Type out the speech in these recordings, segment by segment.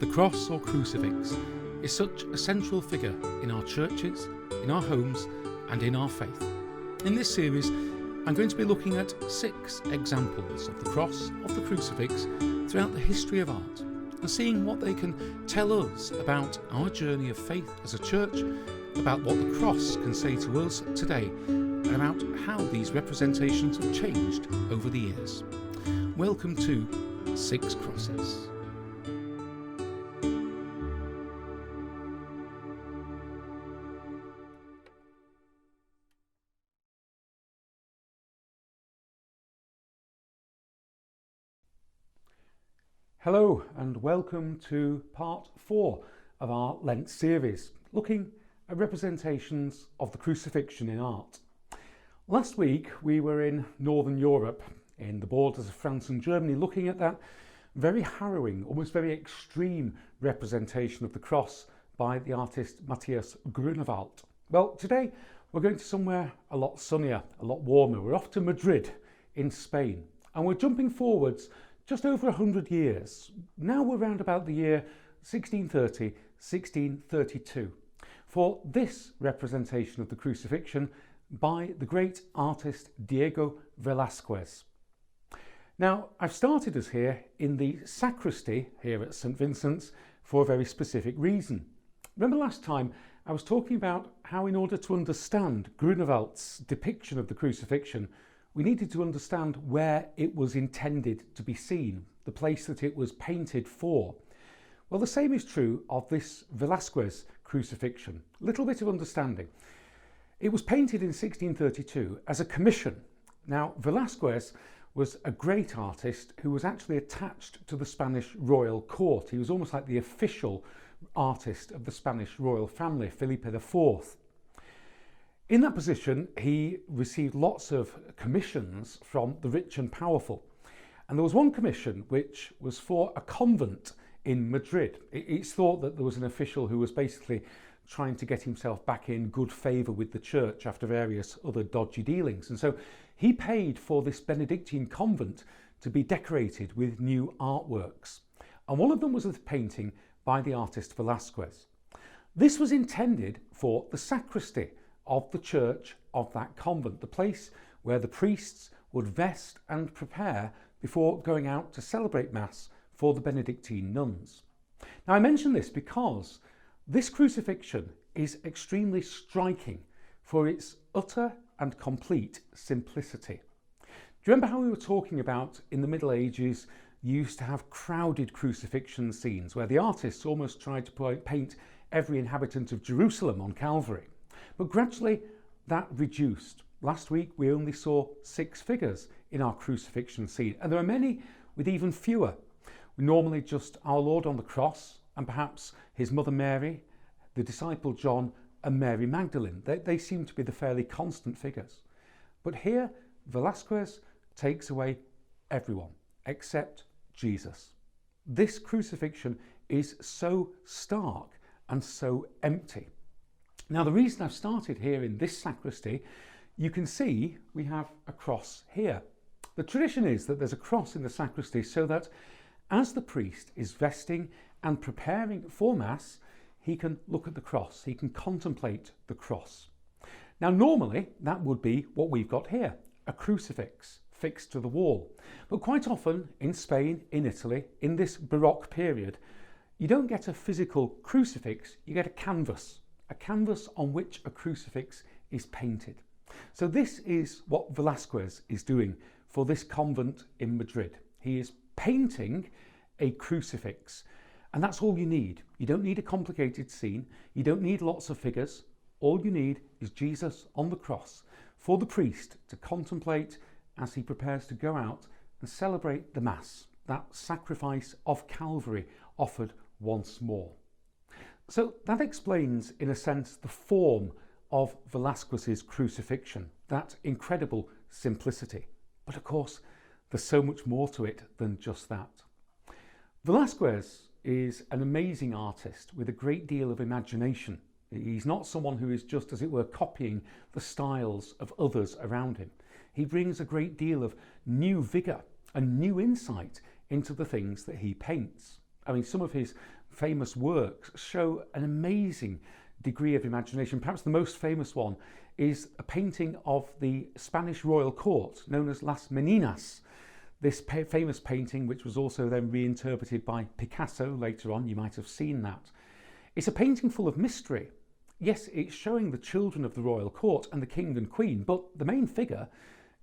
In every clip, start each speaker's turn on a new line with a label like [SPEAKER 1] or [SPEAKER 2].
[SPEAKER 1] The cross or crucifix is such a central figure in our churches, in our homes and in our faith. In this series, I'm going to be looking at 6 examples of the cross, of the crucifix, throughout the history of art, and seeing what they can tell us about our journey of faith as a church, about what the cross can say to us today, and about how these representations have changed over the years. Welcome to 6 Crosses. Hello and welcome to part 4 of our Lent series, looking at representations of the crucifixion in art. Last week we were in Northern Europe, in the borders of France and Germany, looking at that very harrowing, almost very extreme representation of the cross by the artist Matthias Grunewald. Well, today we're going to somewhere a lot sunnier, a lot warmer. We're off to Madrid in Spain, and we're jumping forwards just over 100 years. Now we're around about the year 1630, 1632, for this representation of the crucifixion by the great artist Diego Velazquez. Now, I've started us here in the sacristy here at St. Vincent's for a very specific reason. Remember last time I was talking about how in order to understand Grunewald's depiction of the crucifixion, we needed to understand where it was intended to be seen, the place that it was painted for. Well, the same is true of this Velazquez crucifixion. A little bit of understanding. It was painted in 1632 as a commission. Now, Velazquez was a great artist who was actually attached to the Spanish royal court. He was almost like the official artist of the Spanish royal family, Felipe IV. In that position, he received lots of commissions from the rich and powerful. And there was one commission which was for a convent in Madrid. It's thought that there was an official who was basically trying to get himself back in good favour with the church after various other dodgy dealings. And so he paid for this Benedictine convent to be decorated with new artworks. And one of them was a painting by the artist Velazquez. This was intended for the sacristy of the church of that convent, the place where the priests would vest and prepare before going out to celebrate Mass for the Benedictine nuns. Now, I mention this because this crucifixion is extremely striking for its utter and complete simplicity. Do you remember how we were talking about in the Middle Ages, you used to have crowded crucifixion scenes where the artists almost tried to paint every inhabitant of Jerusalem on Calvary? But gradually that reduced. Last week we only saw 6 figures in our crucifixion scene, and there are many with even fewer. Normally just our Lord on the cross and perhaps his mother Mary, the disciple John and Mary Magdalene. They seem to be the fairly constant figures. But here Velazquez takes away everyone except Jesus. This crucifixion is so stark and so empty. Now, the reason I've started here in this sacristy, you can see we have a cross here. The tradition is that there's a cross in the sacristy so that as the priest is vesting and preparing for Mass, he can look at the cross, he can contemplate the cross. Now, normally that would be what we've got here, a crucifix fixed to the wall. But quite often in Spain, in Italy, in this Baroque period, you don't get a physical crucifix, you get a canvas on which a crucifix is painted. So this is what Velazquez is doing for this convent in Madrid. He is painting a crucifix, and that's all you need. You don't need a complicated scene, you don't need lots of figures. All you need is Jesus on the cross for the priest to contemplate as he prepares to go out and celebrate the Mass, that sacrifice of Calvary offered once more. So that explains, in a sense, the form of Velazquez's crucifixion, that incredible simplicity. But of course, there's so much more to it than just that. Velazquez is an amazing artist with a great deal of imagination. He's not someone who is just, as it were, copying the styles of others around him. He brings a great deal of new vigour and new insight into the things that he paints. I mean, some of his famous works show an amazing degree of imagination. Perhaps the most famous one is a painting of the Spanish royal court known as Las Meninas. This famous painting, which was also then reinterpreted by Picasso later on, you might have seen that. It's a painting full of mystery. Yes, it's showing the children of the royal court and the king and queen, but the main figure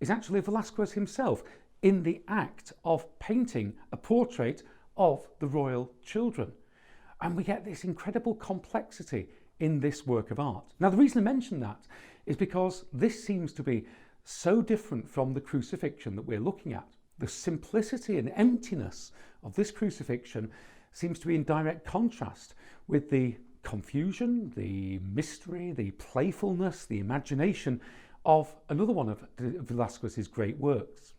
[SPEAKER 1] is actually Velazquez himself in the act of painting a portrait of the royal children. And we get this incredible complexity in this work of art. Now, the reason I mention that is because this seems to be so different from the crucifixion that we're looking at. The simplicity and emptiness of this crucifixion seems to be in direct contrast with the confusion, the mystery, the playfulness, the imagination of another one of Velazquez's great works.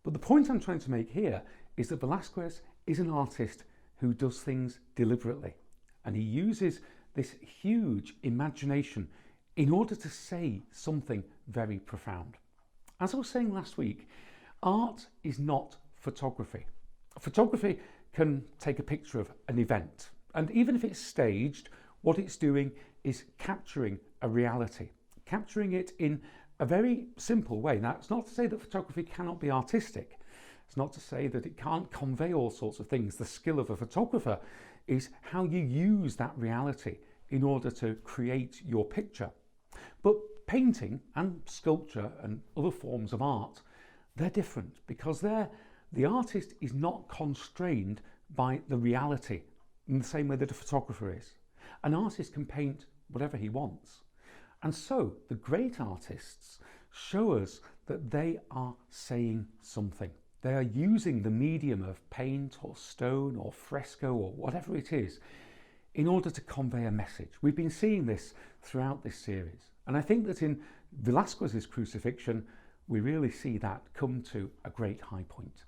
[SPEAKER 1] But the point I'm trying to make here is that Velazquez is an artist who does things deliberately, and he uses this huge imagination in order to say something very profound. As I was saying last week, art is not photography. Photography can take a picture of an event, and even if it's staged, what it's doing is capturing a reality, capturing it in a very simple way. Now, it's not to say that photography cannot be artistic. It's not to say that it can't convey all sorts of things. The skill of a photographer is how you use that reality in order to create your picture. But painting and sculpture and other forms of art, they're different because the artist is not constrained by the reality in the same way that a photographer is. An artist can paint whatever he wants. And so the great artists show us that they are saying something. They are using the medium of paint or stone or fresco or whatever it is in order to convey a message. We've been seeing this throughout this series. And I think that in Velazquez's Crucifixion, we really see that come to a great high point.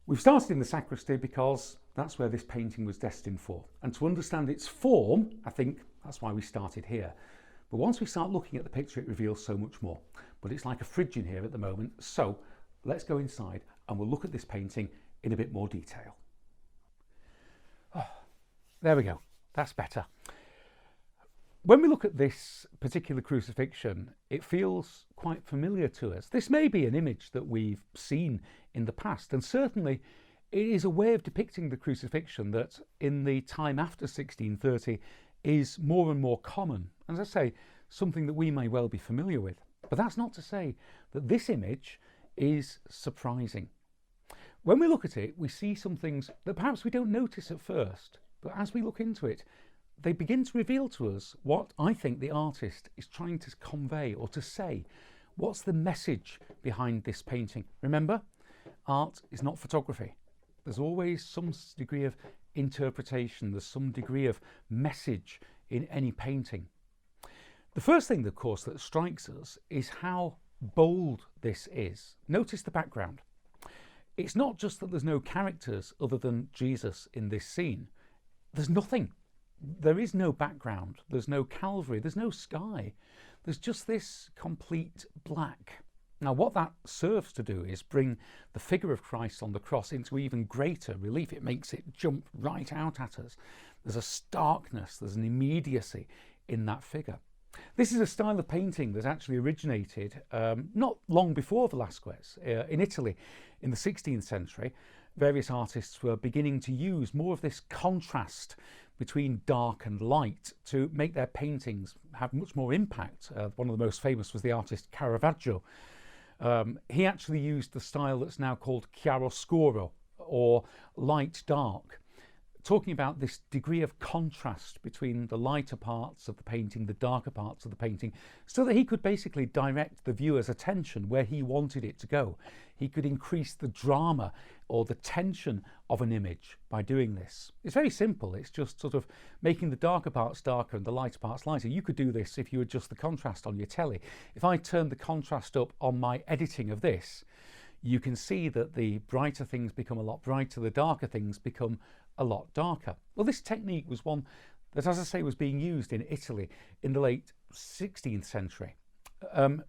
[SPEAKER 1] We've started in the sacristy because that's where this painting was destined for. And to understand its form, I think that's why we started here. But once we start looking at the picture, it reveals so much more. But it's like a fridge in here at the moment. So let's go inside and we'll look at this painting in a bit more detail. Oh, there we go. That's better. When we look at this particular crucifixion, it feels quite familiar to us. This may be an image that we've seen in the past, and certainly it is a way of depicting the crucifixion that in the time after 1630 is more and more common. As I say, something that we may well be familiar with. But that's not to say that this image is surprising. When we look at it, we see some things that perhaps we don't notice at first, but as we look into it, they begin to reveal to us what I think the artist is trying to convey or to say. What's the message behind this painting? Remember, art is not photography. There's always some degree of interpretation. There's some degree of message in any painting. The first thing, of course, that strikes us is how bold this is. Notice the background. It's not just that there's no characters other than Jesus in this scene. There's nothing. There is no background, there's no Calvary, there's no sky. There's just this complete black. Now, what that serves to do is bring the figure of Christ on the cross into even greater relief. It makes it jump right out at us. There's a starkness, there's an immediacy in that figure. This is a style of painting that actually originated not long before Velazquez. In Italy, in the 16th century, various artists were beginning to use more of this contrast between dark and light to make their paintings have much more impact. One of the most famous was the artist Caravaggio. He actually used the style that's now called chiaroscuro, or light dark, talking about this degree of contrast between the lighter parts of the painting, the darker parts of the painting, so that he could basically direct the viewer's attention where he wanted it to go. He could increase the drama or the tension of an image by doing this. It's very simple. It's just sort of making the darker parts darker and the lighter parts lighter. You could do this if you adjust the contrast on your telly. If I turn the contrast up on my editing of this, you can see that the brighter things become a lot brighter, the darker things become a lot darker. Well, this technique was one that, as I say, was being used in Italy in the late 16th century.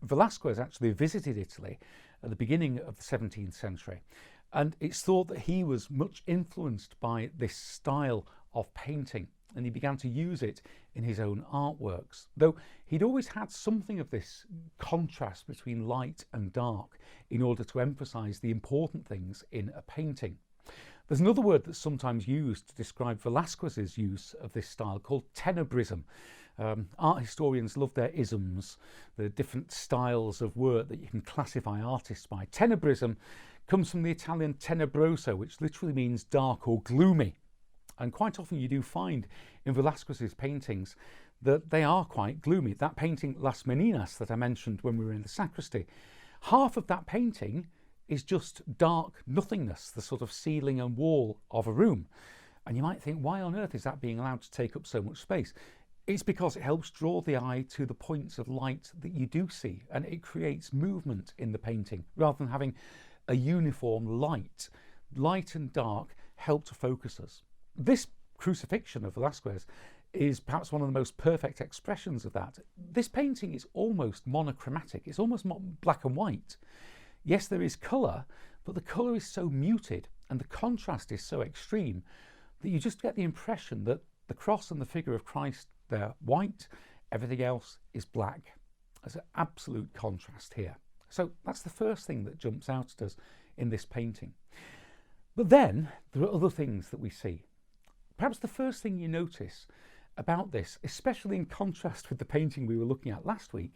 [SPEAKER 1] Velazquez actually visited Italy at the beginning of the 17th century, And it's thought that he was much influenced by this style of painting, and he began to use it in his own artworks, though he'd always had something of this contrast between light and dark in order to emphasize the important things in a painting. There's another word that's sometimes used to describe Velazquez's use of this style called Tenebrism. Art historians love their isms, the different styles of work that you can classify artists by. Tenebrism comes from the Italian tenebroso, which literally means dark or gloomy. And quite often you do find in Velazquez's paintings that they are quite gloomy. That painting Las Meninas that I mentioned when we were in the sacristy, half of that painting is just dark nothingness, the sort of ceiling and wall of a room. And you might think, why on earth is that being allowed to take up so much space? It's because it helps draw the eye to the points of light that you do see, and it creates movement in the painting rather than having a uniform light. Light and dark help to focus us. This Crucifixion of Velazquez is perhaps one of the most perfect expressions of that. This painting is almost monochromatic. It's almost black and white. Yes, there is colour, but the colour is so muted and the contrast is so extreme that you just get the impression that the cross and the figure of Christ, they're white, everything else is black. There's an absolute contrast here. So that's the first thing that jumps out at us in this painting. But then there are other things that we see. Perhaps the first thing you notice about this, especially in contrast with the painting we were looking at last week,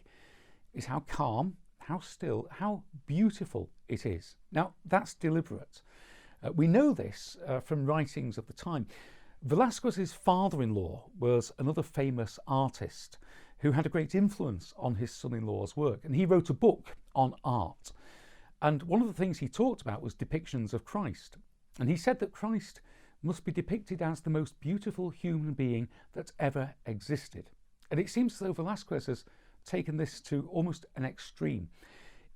[SPEAKER 1] is how calm, how still, how beautiful it is. Now, that's deliberate. We know this from writings of the time. Velazquez's father-in-law was another famous artist who had a great influence on his son-in-law's work, and he wrote a book on art. And one of the things he talked about was depictions of Christ. And he said that Christ must be depicted as the most beautiful human being that's ever existed. And it seems as though Velazquez has taken this to almost an extreme.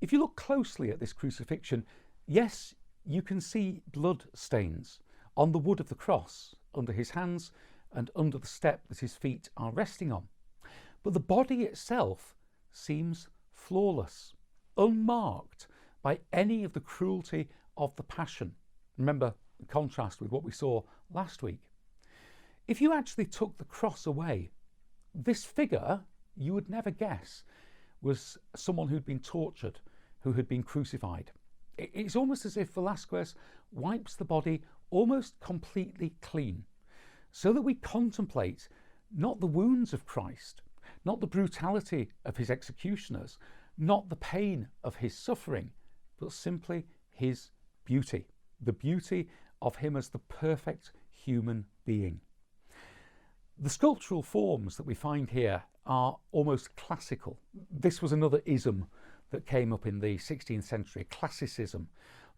[SPEAKER 1] If you look closely at this crucifixion, yes, you can see blood stains on the wood of the cross, under his hands and under the step that his feet are resting on. But the body itself seems flawless, unmarked by any of the cruelty of the passion. Remember the contrast with what we saw last week. If you actually took the cross away, this figure, you would never guess, was someone who'd been tortured, who had been crucified. It's almost as if Velazquez wipes the body almost completely clean, so that we contemplate not the wounds of Christ, not the brutality of his executioners, not the pain of his suffering, but simply his beauty, the beauty of him as the perfect human being. The sculptural forms that we find here are almost classical. This was another ism that came up in the 16th century, classicism,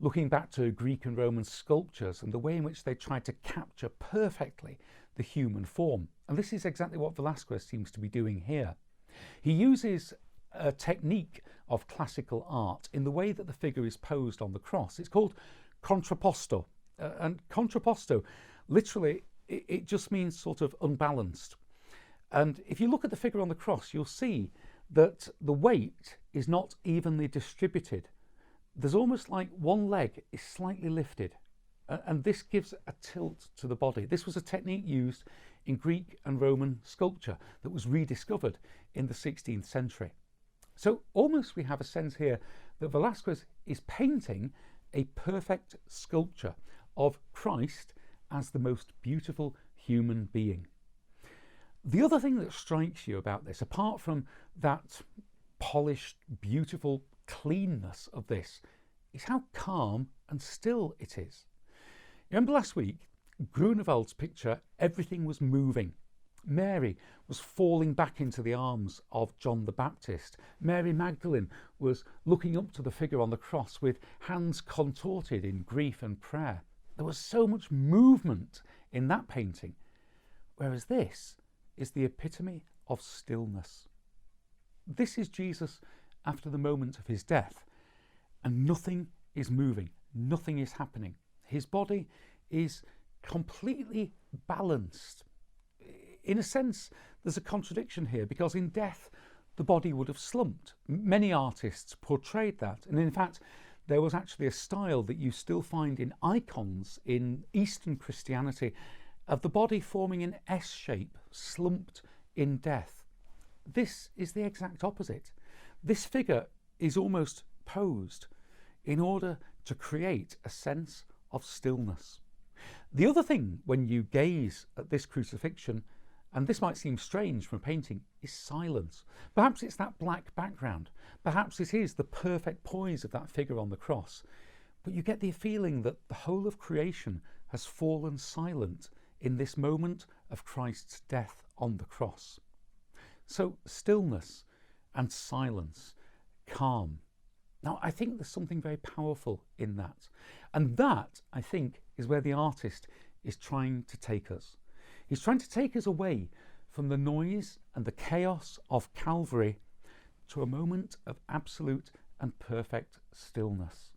[SPEAKER 1] looking back to Greek and Roman sculptures and the way in which they tried to capture perfectly the human form. And this is exactly what Velazquez seems to be doing here. He uses a technique of classical art in the way that the figure is posed on the cross. It's called Contrapposto. And Contrapposto, literally, it just means sort of unbalanced. And if you look at the figure on the cross, you'll see that the weight is not evenly distributed. There's almost like one leg is slightly lifted, and this gives a tilt to the body. This was a technique used in Greek and Roman sculpture that was rediscovered in the 16th century. So almost we have a sense here that Velazquez is painting a perfect sculpture of Christ as the most beautiful human being. The other thing that strikes you about this, apart from that polished, beautiful cleanness of this, is how calm and still it is. Remember last week, Grunewald's picture, everything was moving. Mary was falling back into the arms of John the Baptist. Mary Magdalene was looking up to the figure on the cross with hands contorted in grief and prayer. There was so much movement in that painting, whereas this is the epitome of stillness. This is Jesus after the moment of his death, and nothing is moving, nothing is happening. His body is completely balanced. In a sense, there's a contradiction here, because in death, the body would have slumped. Many artists portrayed that, and in fact, there was actually a style that you still find in icons in Eastern Christianity of the body forming an S shape, slumped in death. This is the exact opposite. This figure is almost posed in order to create a sense of stillness. The other thing when you gaze at this crucifixion, and this might seem strange from a painting, is silence. Perhaps it's that black background. Perhaps it is the perfect poise of that figure on the cross. But you get the feeling that the whole of creation has fallen silent in this moment of Christ's death on the cross. So stillness and silence, calm. Now, I think there's something very powerful in that. And that, I think, is where the artist is trying to take us. He's trying to take us away from the noise and the chaos of Calvary to a moment of absolute and perfect stillness.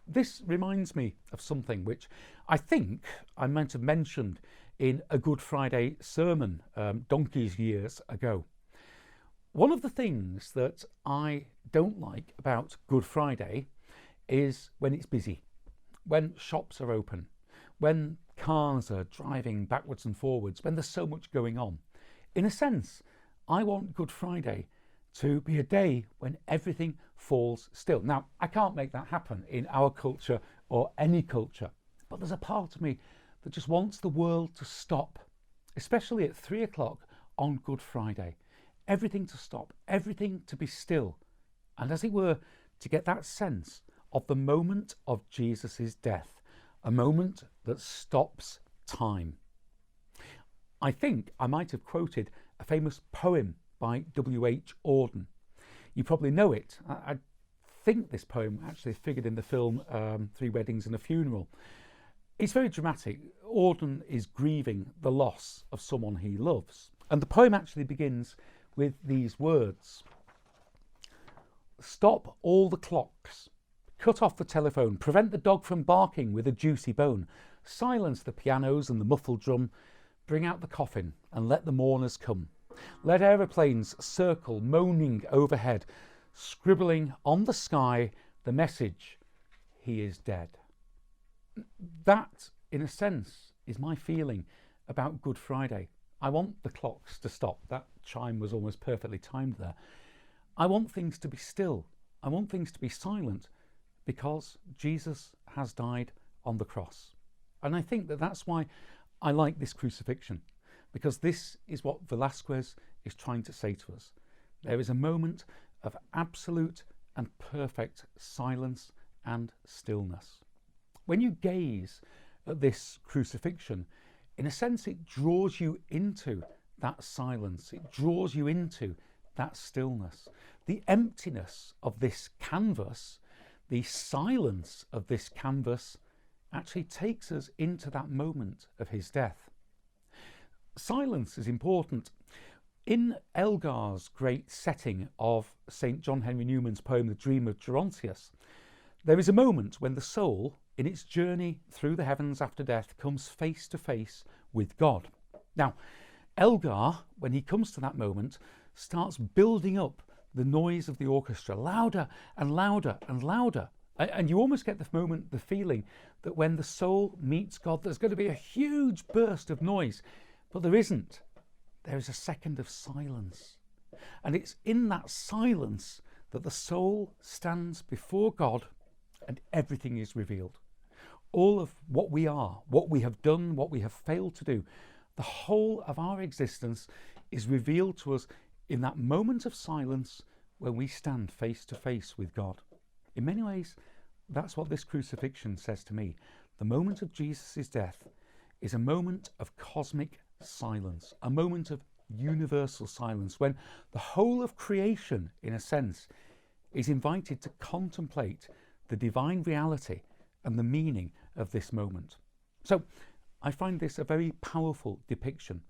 [SPEAKER 1] This reminds me of something which I think I might have mentioned in a Good Friday sermon donkey's years ago. One of the things that I don't like about Good Friday is when it's busy, when shops are open, when cars are driving backwards and forwards, when there's so much going on. In a sense, I want Good Friday to be a day when everything falls still. Now, I can't make that happen in our culture or any culture, but there's a part of me that just wants the world to stop, especially at 3 o'clock on Good Friday. Everything to stop, everything to be still, and as it were, to get that sense of the moment of Jesus' death, a moment that stops time. I think I might have quoted a famous poem by W.H. Auden. You probably know it. I think this poem actually figured in the film 3 Weddings and a Funeral. It's very dramatic. Auden is grieving the loss of someone he loves. And the poem actually begins with these words: "Stop all the clocks, cut off the telephone, prevent the dog from barking with a juicy bone, silence the pianos and the muffled drum, bring out the coffin and let the mourners come. Let aeroplanes circle moaning overhead, scribbling on the sky the message, he is dead." That, in a sense, is my feeling about Good Friday. I want the clocks to stop. That chime was almost perfectly timed there. I want things to be still. I want things to be silent because Jesus has died on the cross. And I think that that's why I like this crucifixion, because this is what Velazquez is trying to say to us. There is a moment of absolute and perfect silence and stillness. When you gaze at this crucifixion, in a sense, it draws you into that silence. It draws you into that stillness. The emptiness of this canvas, the silence of this canvas, actually takes us into that moment of his death. Silence is important. In Elgar's great setting of St. John Henry Newman's poem, The Dream of Gerontius, there is a moment when the soul, in its journey through the heavens after death, comes face to face with God. Now, Elgar, when he comes to that moment, starts building up the noise of the orchestra, louder and louder and louder. And you almost get the feeling that when the soul meets God, there's going to be a huge burst of noise. But there isn't. There is a second of silence. And it's in that silence that the soul stands before God and everything is revealed. All of what we are, what we have done, what we have failed to do, the whole of our existence is revealed to us in that moment of silence when we stand face to face with God. In many ways, that's what this crucifixion says to me. The moment of Jesus' death is a moment of cosmic silence, a moment of universal silence, when the whole of creation, in a sense, is invited to contemplate the divine reality and the meaning of this moment. So I find this a very powerful depiction.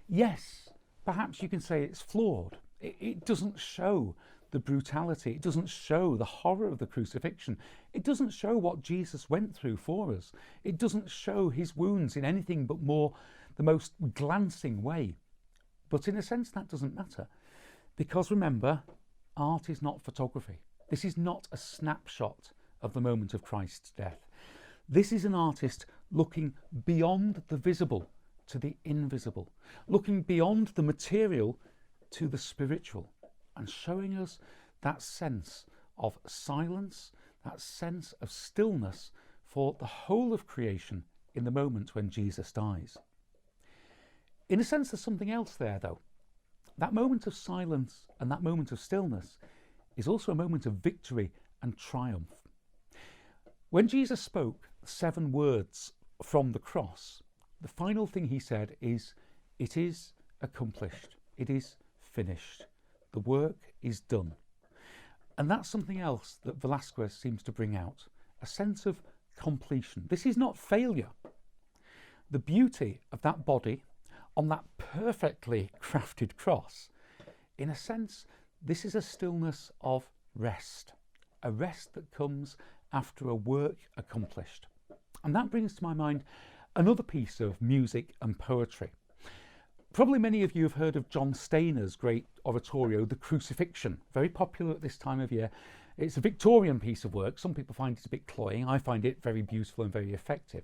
[SPEAKER 1] Yes, perhaps you can say it's flawed. It doesn't show the brutality. It doesn't show the horror of the crucifixion. It doesn't show what Jesus went through for us. It doesn't show his wounds in anything but more the most glancing way. But in a sense, that doesn't matter, because remember, art is not photography. This is not a snapshot of the moment of Christ's death. This is an artist looking beyond the visible to the invisible, looking beyond the material to the spiritual, and showing us that sense of silence, that sense of stillness for the whole of creation in the moment when Jesus dies. In a sense, there's something else there, though. That moment of silence and that moment of stillness is also a moment of victory and triumph. When Jesus spoke 7 words from the cross, the final thing he said is, "It is accomplished. It is finished. The work is done." And that's something else that Velazquez seems to bring out, a sense of completion. This is not failure. The beauty of that body on that perfectly crafted cross, in a sense, this is a stillness of rest, a rest that comes after a work accomplished. And that brings to my mind another piece of music and poetry. Probably many of you have heard of John Steiner's great oratorio, The Crucifixion, very popular at this time of year. It's a Victorian piece of work. Some people find it a bit cloying. I find it very beautiful and very effective.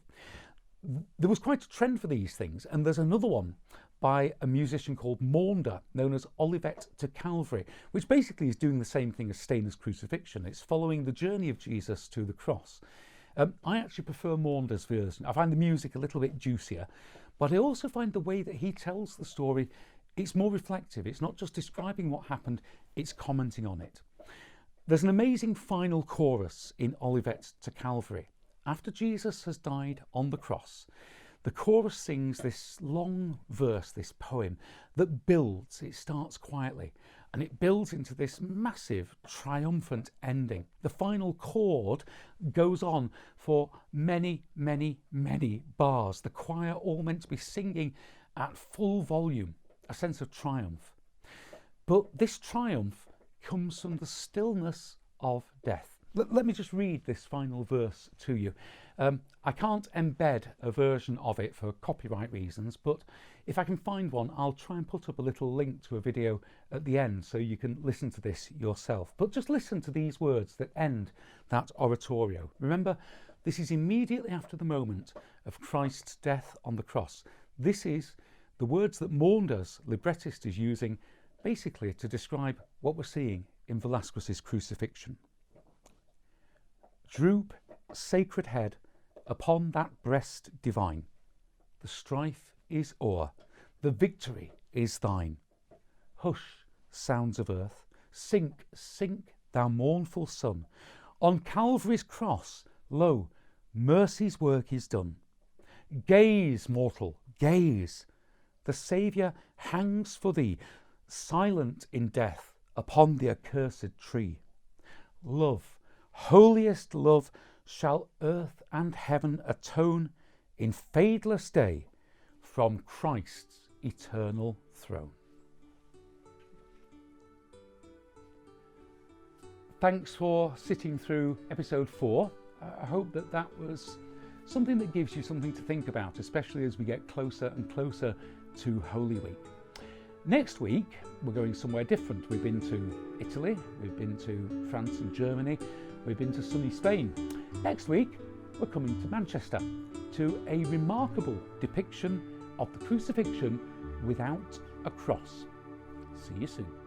[SPEAKER 1] There was quite a trend for these things, and there's another one by a musician called Maunder, known as Olivet to Calvary, which basically is doing the same thing as Steiner's Crucifixion. It's following the journey of Jesus to the cross. I actually prefer Maunder's version. I find the music a little bit juicier, but I also find the way that he tells the story, it's more reflective. It's not just describing what happened, it's commenting on it. There's an amazing final chorus in Olivette to Calvary. After Jesus has died on the cross, the chorus sings this long verse, this poem, that builds. It starts quietly and it builds into this massive, triumphant ending. The final chord goes on for many, many, many bars. The choir all meant to be singing at full volume, a sense of triumph. But this triumph comes from the stillness of death. Let me just read this final verse to you. I can't embed a version of it for copyright reasons, but if I can find one, I'll try and put up a little link to a video at the end so you can listen to this yourself. But just listen to these words that end that oratorio. Remember, this is immediately after the moment of Christ's death on the cross. This is the words that Maunder's librettist is using basically to describe what we're seeing in Velazquez's Crucifixion. Droop, sacred head, upon that breast divine. The strife is o'er, the victory is thine. Hush, sounds of earth, sink, sink, thou mournful sun. On Calvary's cross, lo, mercy's work is done. Gaze, mortal, gaze. The Saviour hangs for thee, silent in death, upon the accursed tree. Love, holiest love, shall earth and heaven atone in fadeless day from Christ's eternal throne. Thanks for sitting through episode 4. I hope that that was something that gives you something to think about, especially as we get closer and closer to Holy Week. Next week, we're going somewhere different. We've been to Italy, we've been to France and Germany, we've been to sunny Spain. Next week, we're coming to Manchester to a remarkable depiction of the crucifixion without a cross. See you soon.